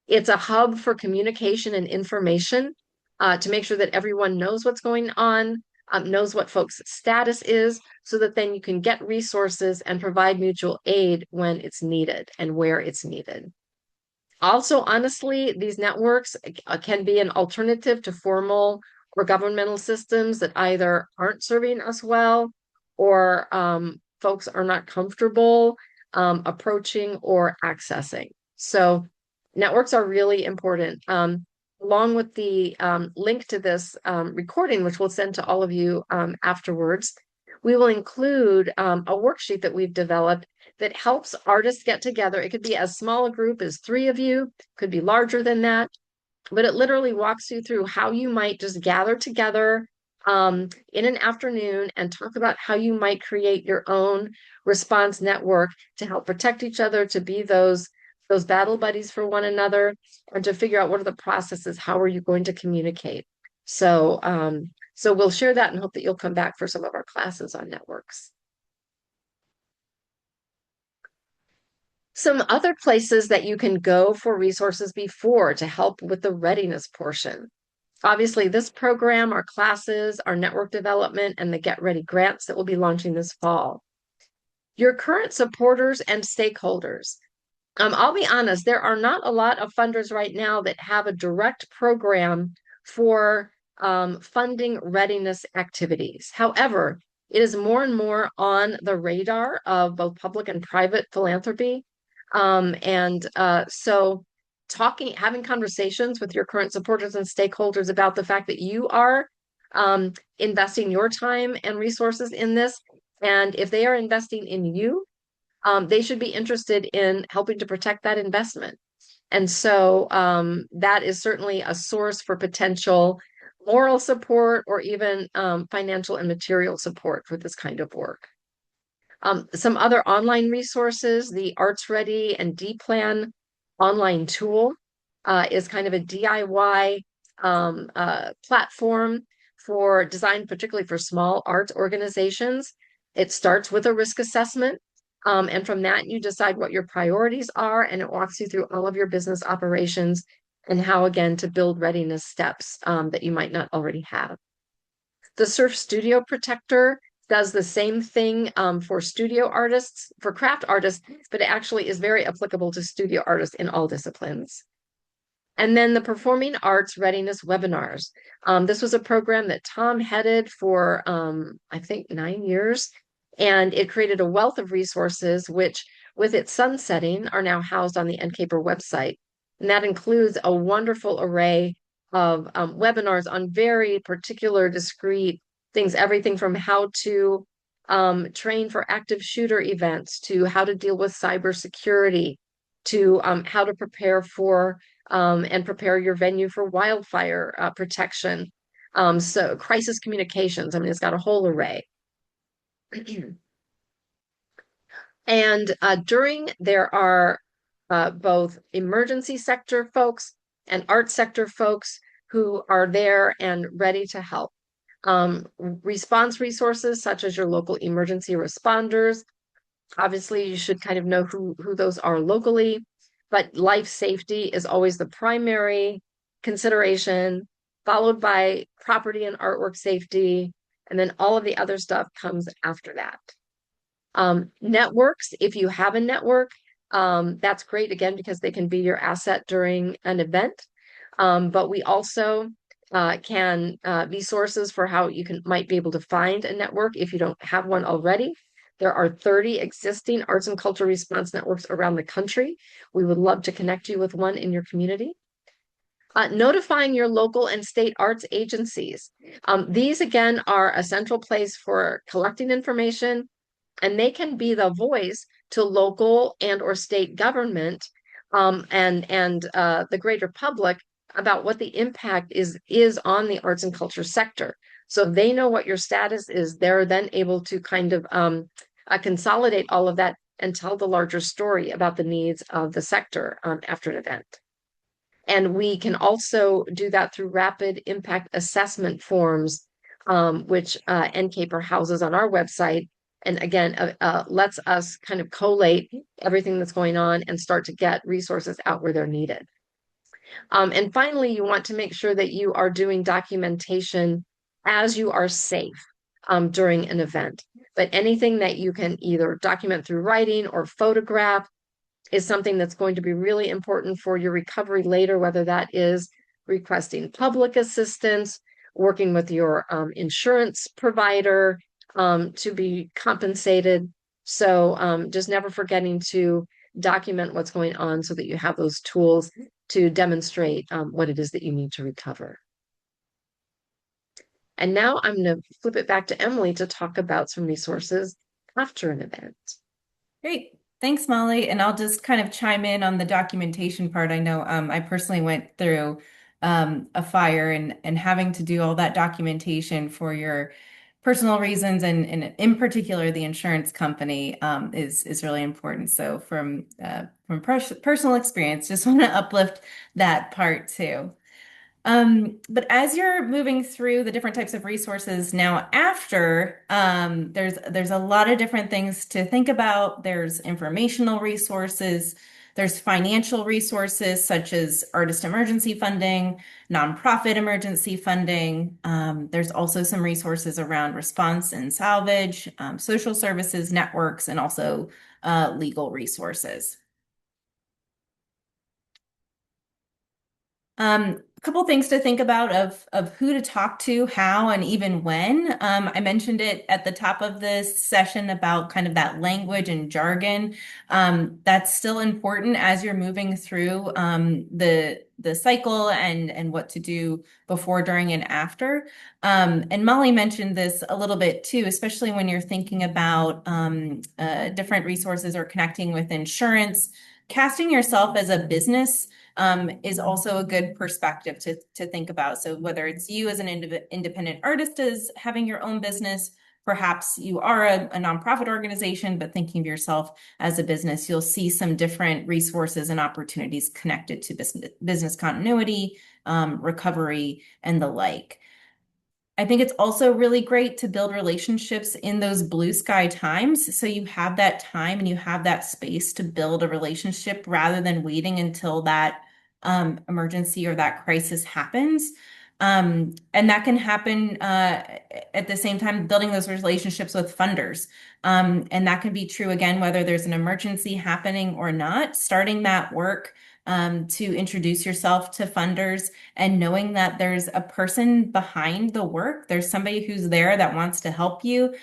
[SPEAKER 1] It's a hub for communication and information to make sure that everyone knows what's going on, knows what folks' status is, so that then you can get resources and provide mutual aid when it's needed and where it's needed. Also, honestly, these networks can be an alternative to formal or governmental systems that either aren't serving us well or folks are not comfortable approaching or accessing. So networks are really important. Along with the link to this recording, which we'll send to all of you afterwards, we will include a worksheet that we've developed that helps artists get together. It could be as small a group as 3 of you, could be larger than that, but it literally walks you through how you might just gather together in an afternoon and talk about how you might create your own response network to help protect each other, to be those battle buddies for one another, and to figure out what are the processes, how are you going to communicate. So so we'll share that and hope that you'll come back for some of our classes on networks. Some other places that you can go for resources before to help with the readiness portion. Obviously, this program, our classes, our network development, and the Get Ready grants that we'll be launching this fall. Your current supporters and stakeholders. I'll be honest, there are not a lot of funders right now that have a direct program for funding readiness activities. However, it is more and more on the radar of both public and private philanthropy. So having conversations with your current supporters and stakeholders about the fact that you are investing your time and resources in this, and if they are investing in you, they should be interested in helping to protect that investment. And so that is certainly a source for potential moral support or even financial and material support for this kind of work. Some other online resources, the Arts Ready and D-Plan online tool is kind of a DIY platform for designed particularly for small arts organizations. It starts with a risk assessment. And from that, you decide what your priorities are, and it walks you through all of your business operations and how, again, to build readiness steps that you might not already have. The Surf Studio Protector does the same thing for studio artists, for craft artists, but it actually is very applicable to studio artists in all disciplines. And then the Performing Arts Readiness Webinars. This was a program that Tom headed for, I think, 9 years. And it created a wealth of resources, which with its sunsetting are now housed on the NCAPER website. And that includes a wonderful array of webinars on very particular, discrete things, everything from how to train for active shooter events, to how to deal with cybersecurity, to how to prepare for and prepare your venue for wildfire protection. So crisis communications, I mean, it's got a whole array. And there are both emergency sector folks and art sector folks who are there and ready to help. Response resources such as your local emergency responders. Obviously, you should kind of know who those are locally, but life safety is always the primary consideration, followed by property and artwork safety, and then all of the other stuff comes after that. Networks, if you have a network, that's great, again, because they can be your asset during an event. But we also can be sources for how you might be able to find a network if you don't have one already. There are 30 existing arts and culture response networks around the country. We would love to connect you with one in your community. Notifying your local and state arts agencies. These, again, are a central place for collecting information, and they can be the voice to local and or state government and the greater public about what the impact is on the arts and culture sector. So they know what your status is. They're then able to kind of consolidate all of that and tell the larger story about the needs of the sector after an event. And we can also do that through rapid impact assessment forms, which NCAPER houses on our website. And again, lets us kind of collate everything that's going on and start to get resources out where they're needed. And finally, you want to make sure that you are doing documentation as you are safe during an event. But anything that you can either document through writing or photograph is something that's going to be really important for your recovery later, whether that is requesting public assistance, working with your insurance provider to be compensated. So just never forgetting to document what's going on so that you have those tools to demonstrate what it is that you need to recover. And now I'm going to flip it back to Emily to talk about some resources after an event.
[SPEAKER 2] Great. Thanks, Molly. And I'll just kind of chime in on the documentation part. I know I personally went through a fire and having to do all that documentation for your personal reasons and in particular the insurance company is really important. So from personal experience, just want to uplift that part too. But as you're moving through the different types of resources now after, there's a lot of different things to think about. There's informational resources, there's financial resources such as artist emergency funding, nonprofit emergency funding. There's also some resources around response and salvage, social services networks, and also legal resources. A couple things to think about of who to talk to, how, and even when. I mentioned it at the top of this session about kind of that language and jargon. That's still important as you're moving through the cycle and what to do before, during, and after. And Molly mentioned this a little bit too, especially when you're thinking about different resources or connecting with insurance. Casting yourself as a business is also a good perspective to think about. So whether it's you as an independent artist as having your own business, perhaps you are a nonprofit organization, but thinking of yourself as a business, you'll see some different resources and opportunities connected to business continuity, recovery, and the like. I think it's also really great to build relationships in those blue sky times. So you have that time and you have that space to build a relationship rather than waiting until that emergency or that crisis happens. And that can happen at the same time, building those relationships with funders. And that can be true again, whether there's an emergency happening or not, starting that work to introduce yourself to funders and knowing that there's a person behind the work. There's somebody who's there that wants to help you.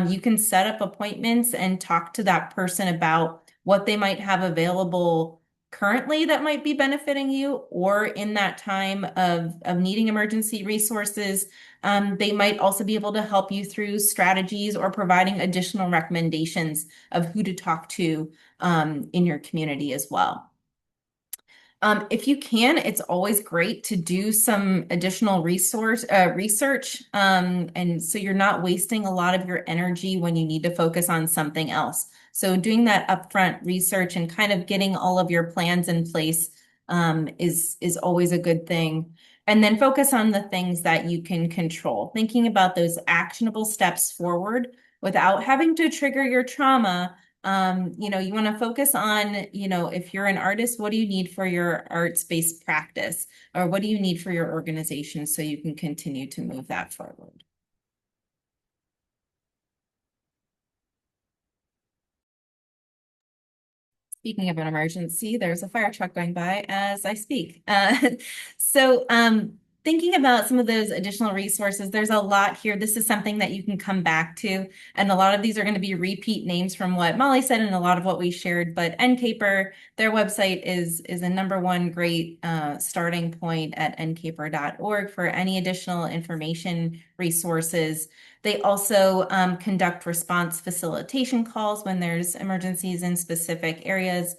[SPEAKER 2] You can set up appointments and talk to that person about what they might have available currently that might be benefiting you, or in that time of needing emergency resources. They might also be able to help you through strategies or providing additional recommendations of who to talk to in your community as well. If you can, it's always great to do some additional research, and so you're not wasting a lot of your energy when you need to focus on something else. So doing that upfront research and kind of getting all of your plans in place is always a good thing. And then focus on the things that you can control, thinking about those actionable steps forward without having to trigger your trauma. You want to focus on, if you're an artist, what do you need for your arts-based practice? Or what do you need for your organization so you can continue to move that forward? Speaking of an emergency, there's a fire truck going by as I speak. So thinking about some of those additional resources, there's a lot here. This is something that you can come back to. And a lot of these are going to be repeat names from what Molly said and a lot of what we shared. But NCAPER, their website is a #1 great starting point at ncaper.org for any additional information, resources. They also conduct response facilitation calls when there's emergencies in specific areas.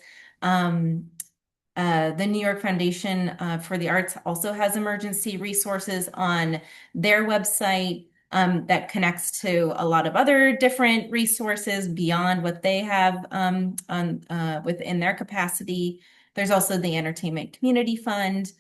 [SPEAKER 2] The New York Foundation for the Arts also has emergency resources on their website. that connects to a lot of other different resources beyond what they have within their capacity. There's also the Entertainment Community Fund,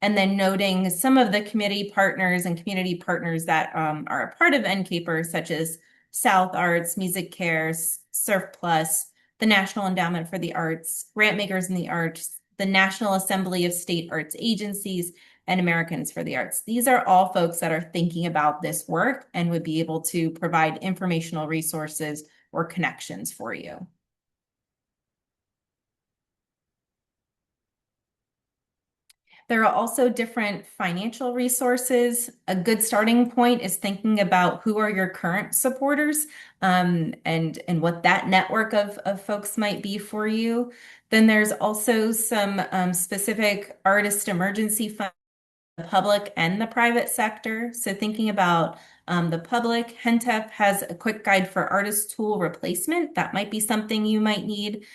[SPEAKER 2] and then noting some of the committee partners and community partners that are a part of NCAPER, such as South Arts, Music Cares, Surf Plus, the National Endowment for the Arts, Grant Makers in the Arts, the National Assembly of State Arts Agencies, and Americans for the Arts. These are all folks that are thinking about this work and would be able to provide informational resources or connections for you. There are also different financial resources. A good starting point is thinking about who are your current supporters, and what that network of folks might be for you. Then there's also some specific artist emergency funds, the public and the private sector. So thinking about the public, HENTEF has a quick guide for artist tool replacement. That might be something you might need.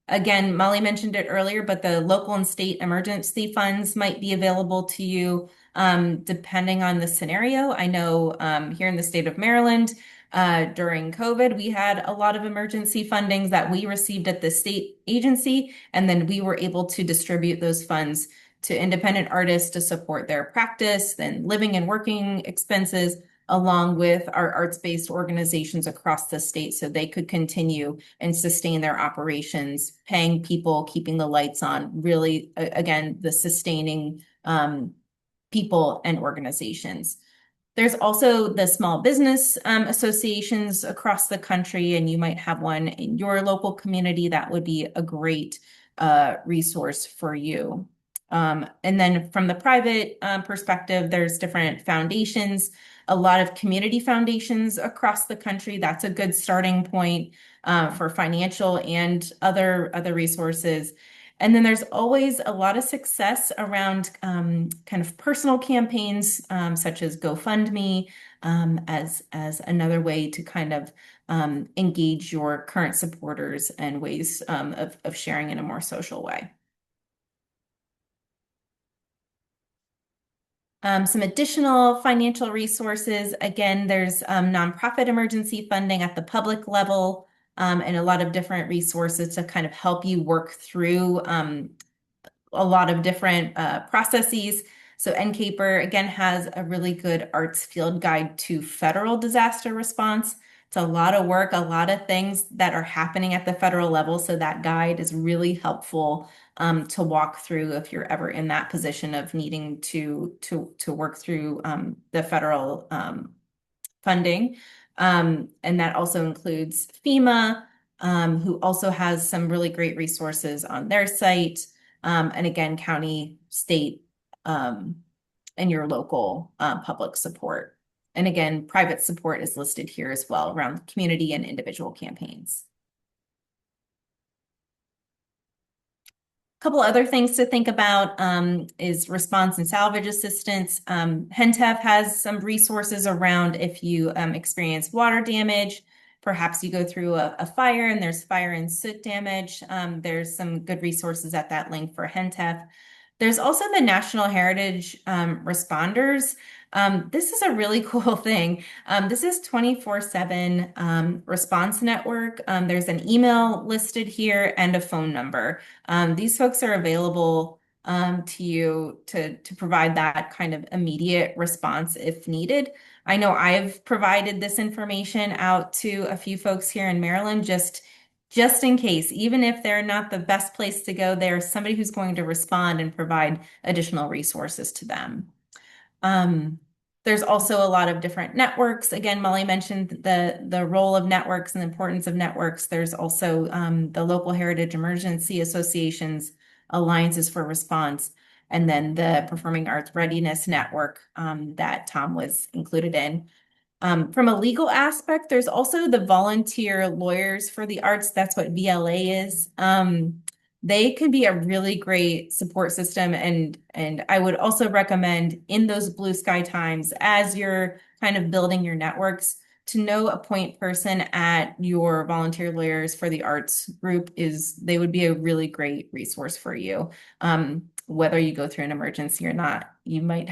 [SPEAKER 2] Again, Molly mentioned it earlier, but the local and state emergency funds might be available to you depending on the scenario. I know here in the state of Maryland, during COVID, we had a lot of emergency fundings that we received at the state agency, and then we were able to distribute those funds to independent artists to support their practice and living and working expenses, along with our arts-based organizations across the state so they could continue and sustain their operations, paying people, keeping the lights on, really, again, the sustaining people and organizations. There's also the small business associations across the country, and you might have one in your local community that would be a great resource for you. And then from the private perspective, there's different foundations, a lot of community foundations across the country. That's a good starting point for financial and other resources. And then there's always a lot of success around kind of personal campaigns, such as GoFundMe, as another way to kind of engage your current supporters and ways of sharing in a more social way. Some additional financial resources. Again, there's nonprofit emergency funding at the public level, and a lot of different resources to kind of help you work through a lot of different processes. So NCAPER, again, has a really good arts field guide to federal disaster response. It's a lot of work, a lot of things that are happening at the federal level. So that guide is really helpful to walk through if you're ever in that position of needing to work through the federal funding. And that also includes FEMA, who also has some really great resources on their site. And again, county, state, and your local public support. And again, private support is listed here as well around community and individual campaigns. A couple other things to think about is response and salvage assistance. HENTEF has some resources around if you experience water damage, perhaps you go through a fire and there's fire and soot damage. There's some good resources at that link for HENTEF. There's also the National Heritage responders. This is a really cool thing. This is 24/7 response network. There's an email listed here and a phone number. These folks are available to you to provide that kind of immediate response if needed. I know I've provided this information out to a few folks here in Maryland just in case, even if they're not the best place to go, there's somebody who's going to respond and provide additional resources to them. There's also a lot of different networks. Again, Molly mentioned the role of networks and the importance of networks. There's also the local heritage emergency associations, alliances for response, and then the Performing Arts Readiness Network that Tom was included in. From a legal aspect, there's also the volunteer lawyers for the arts. That's what VLA is. They can be a really great support system, and I would also recommend in those blue sky times, as you're kind of building your networks, to know a point person at your volunteer lawyers for the arts group they would be a really great resource for you. Whether you go through an emergency or not, you might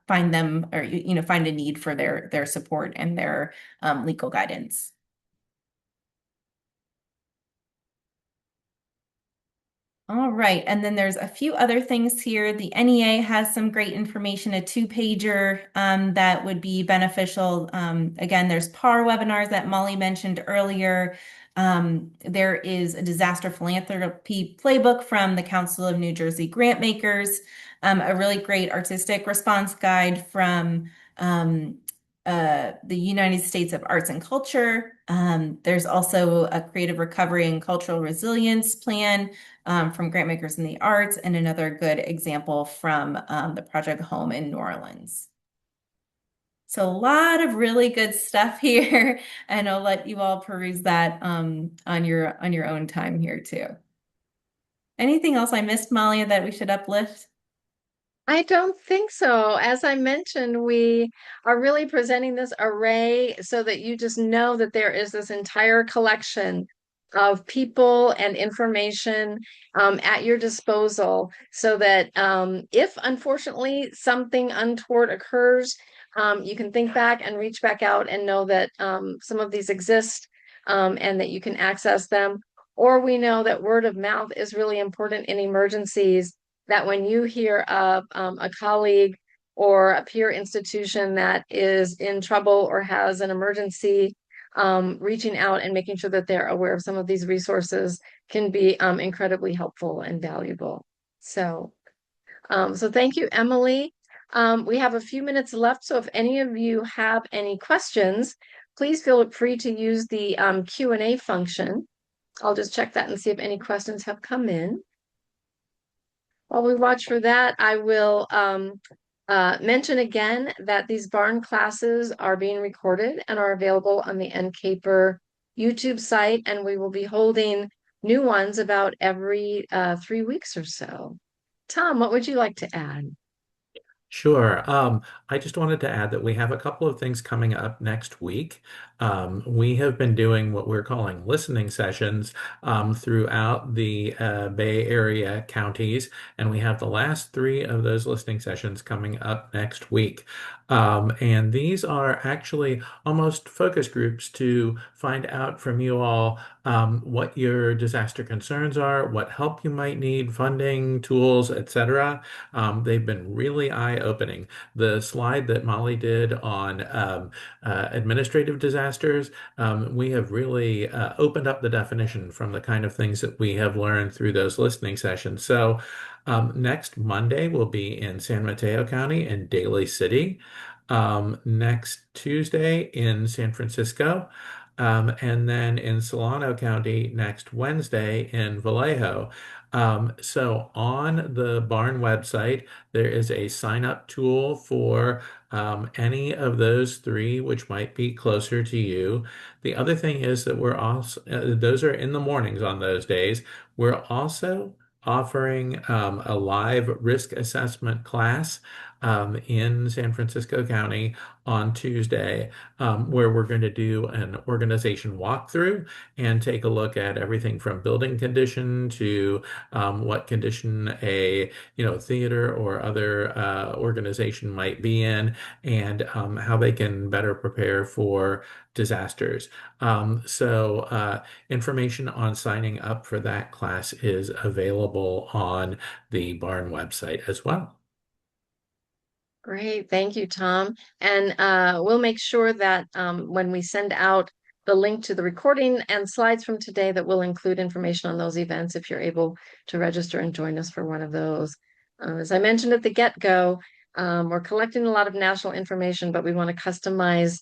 [SPEAKER 2] find them or find a need for their support and their legal guidance. All right, and then there's a few other things here. The NEA has some great information, a two-pager that would be beneficial. Again, there's PAR webinars that Molly mentioned earlier. There is a disaster philanthropy playbook from the Council of New Jersey Grantmakers, a really great artistic response guide from the United States of Arts and Culture. There's also a creative recovery and cultural resilience plan from Grantmakers in the Arts, and another good example from the Project Home in New Orleans. So a lot of really good stuff here, and I'll let you all peruse that on your own time here too. Anything else I missed, Molly, that we should uplift?
[SPEAKER 1] I don't think so. As I mentioned, we are really presenting this array so that you just know that there is this entire collection of people and information at your disposal so that if unfortunately something untoward occurs, you can think back and reach back out and know that some of these exist and that you can access them. Or we know that word of mouth is really important in emergencies, that when you hear of a colleague or a peer institution that is in trouble or has an emergency, reaching out and making sure that they're aware of some of these resources can be incredibly helpful and valuable. So thank you, Emily. We have a few minutes left, so if any of you have any questions, please feel free to use the Q&A function. I'll just check that and see if any questions have come in. While we watch for that, I will mention again that these BAARN classes are being recorded and are available on the NCAPER YouTube site, and we will be holding new ones about every 3 weeks or so. Tom, what would you like to add?
[SPEAKER 3] Sure. I just wanted to add that we have a couple of things coming up next week. We have been doing what we're calling listening sessions throughout the Bay Area counties, and we have the last three of those listening sessions coming up next week. And these are actually almost focus groups to find out from you all what your disaster concerns are, what help you might need, funding, tools, etc. They've been really eye-opening. The slide that Molly did on administrative disasters, we have really opened up the definition from the kind of things that we have learned through those listening sessions. So next Monday will be in San Mateo County and Daly City. Next Tuesday in San Francisco. And then in Solano County next Wednesday in Vallejo. So on the BAARN website, there is a sign up tool for any of those three, which might be closer to you. The other thing is that we're also, those are in the mornings on those days. We're also offering a live risk assessment class in San Francisco County on Tuesday, where we're going to do an organization walkthrough and take a look at everything from building condition to what condition a theater or other organization might be in, and how they can better prepare for disasters. Information on signing up for that class is available on the BAARN website as well.
[SPEAKER 1] Great, thank you, Tom. And we'll make sure that when we send out the link to the recording and slides from today, that we'll include information on those events if you're able to register and join us for one of those. As I mentioned at the get-go, we're collecting a lot of national information, but we want to customize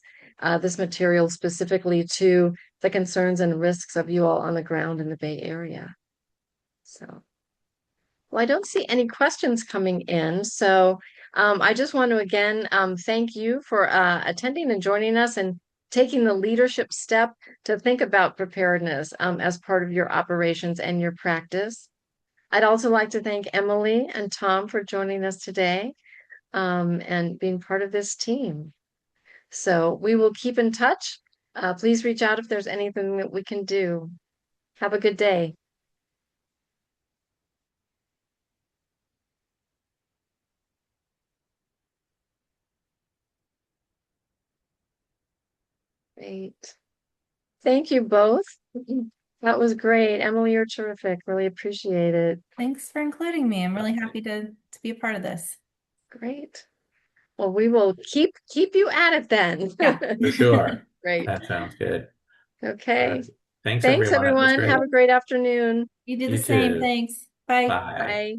[SPEAKER 1] this material specifically to the concerns and risks of you all on the ground in the Bay Area. So, well, I don't see any questions coming in, so I just want to again thank you for attending and joining us and taking the leadership step to think about preparedness as part of your operations and your practice. I'd also like to thank Emily and Tom for joining us today and being part of this team. So we will keep in touch Please reach out if there's anything that we can do. Have a good day. Great. Thank you both. That was great. Emily, you're terrific. Really appreciate it.
[SPEAKER 2] Thanks for including me. I'm really happy to be a part of this.
[SPEAKER 1] Great. Well, we will keep you at it then.
[SPEAKER 2] Yeah.
[SPEAKER 3] For sure.
[SPEAKER 1] Great.
[SPEAKER 3] That sounds good. All
[SPEAKER 1] Okay.
[SPEAKER 3] right. Thanks,
[SPEAKER 1] Thanks,
[SPEAKER 3] everyone. That was
[SPEAKER 1] everyone. Have
[SPEAKER 3] great.
[SPEAKER 1] a great afternoon.
[SPEAKER 2] You do the
[SPEAKER 3] You
[SPEAKER 2] same.
[SPEAKER 3] too.
[SPEAKER 2] Thanks. Bye.
[SPEAKER 3] Bye.
[SPEAKER 1] Bye.